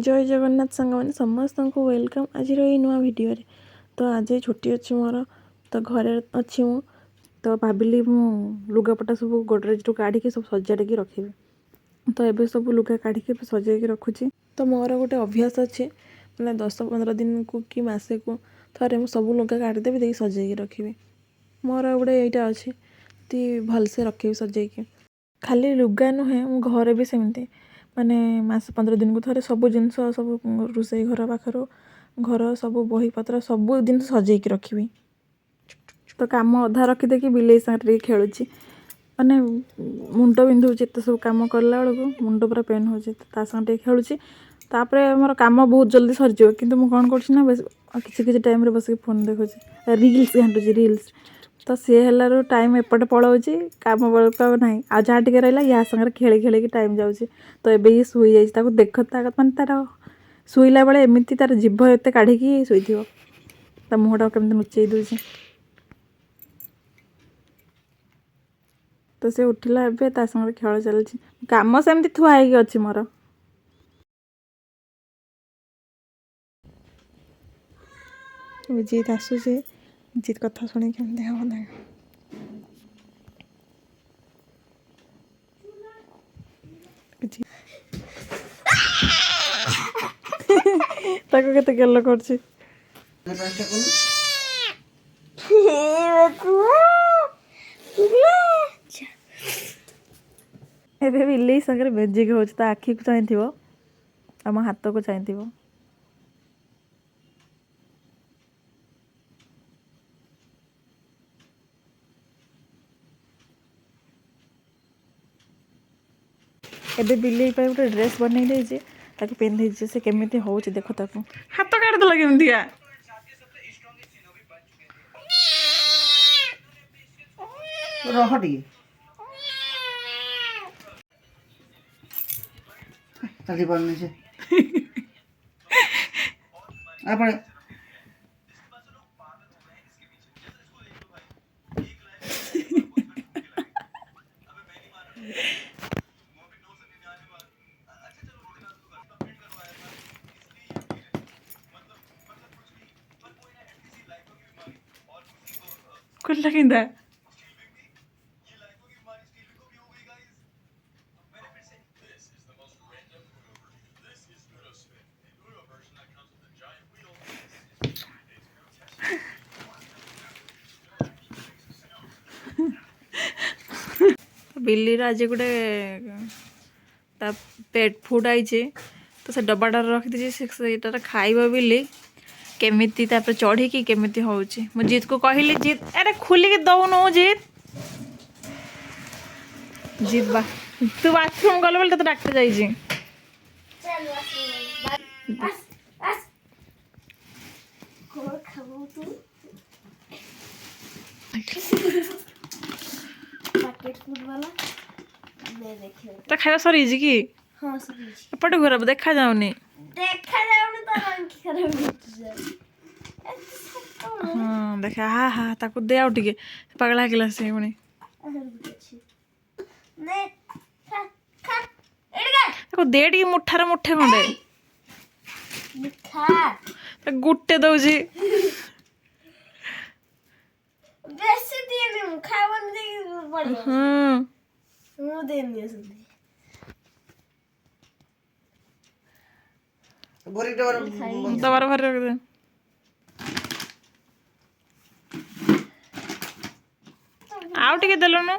जय जगन्नाथ सांग मैंने समस्त को वेलकम आज नुआ वीडियो रे। तो आज छुट्टी अच्छी मोर तो घरे अच्छी मु तो भाविली मु लुगापटा सब गोडरेज रू काढ़ी सब सजाड़ी रखी। तो ये सब लुगा काढ़ी सजाई रखुची। तो मोर गोटे अभ्यास अच्छे मैंने 10-15 दिन को कि मसे को थे मुझे सब लुगा काढ़ीदेवी दे सजाई रखी। मोर गोटे यहाँ अच्छे ती भलसे रखी सजाई खाली लुगा नुहे मु घरे भी सेमती माने मास 15 दिन को थे सब जिन सब रोसई घर पाखर घर सब बही पत्र सब दिन सजाई रखी। तो कम अधा रखीदे बिले सागर खेलुची माने मुंड बिंधुची तो सब कम कला बेलू मुंड पूरा पेन हो संगे खेलुची। तापर मोर कम बहुत जल्दी सरीज कि कौन कर किसी टाइम बस फोन देखुची रील्स घाटुची रील्स तो सी है टाइम एपटे पलाऊँगी कम बेलू ना आ जहाँ टे रहा या सागर खेली खेल टाइम जाऊँगी। तो ये शुई जा देख मानते तार शुईला बेले एमती तार जीभ एत काढ़ी शुई ता मुहटा केमती लुचई दूसरी। तो सी उठिला एवं सागर खेल चलती कम सेमती थुआई अच्छी मोर। जीत आसूसी जीत कथा शुणी केमती हम देख ताको केते गेल करछि एबे बिल्ली संगे बेजी के होछ ता आखी को चाहिथिबो आम हाथ को चाहिथिबो। एबे बिल्ली पे गोटे ड्रेस बनै देछि ताके पिन्धि जे से केमिति होछ देखो ताको हाथ काट दला केमितिया रहडी चली पानी से आपण कुल्ला किंदा बिल्ली आज गोटे पेट फूड आई तो से डब्बाटार रखी से खाइब बिल्ली केमिति तापर चढ़ी कि केमिति होउची। मु जीत को कहली जीत अरे खुली के दौनु जीत जीत बा तू बाथरूम गल बोल तो डाक्टर जाइजी तो खाଇବା सरीजी कि हाँ सरीजी एपटे घर देखा जाउनी हाँ देखा हा हा ताको दे आउ टिके पगला गेला से पुणी ताको दे टिके मुठार मुठे खंडे गुटे दउजी बेसी दिए नहीं खावन दे बढ़िया हां मु देनी सुन बोरी डोर दबार भर रख दे आउ टिके देलो न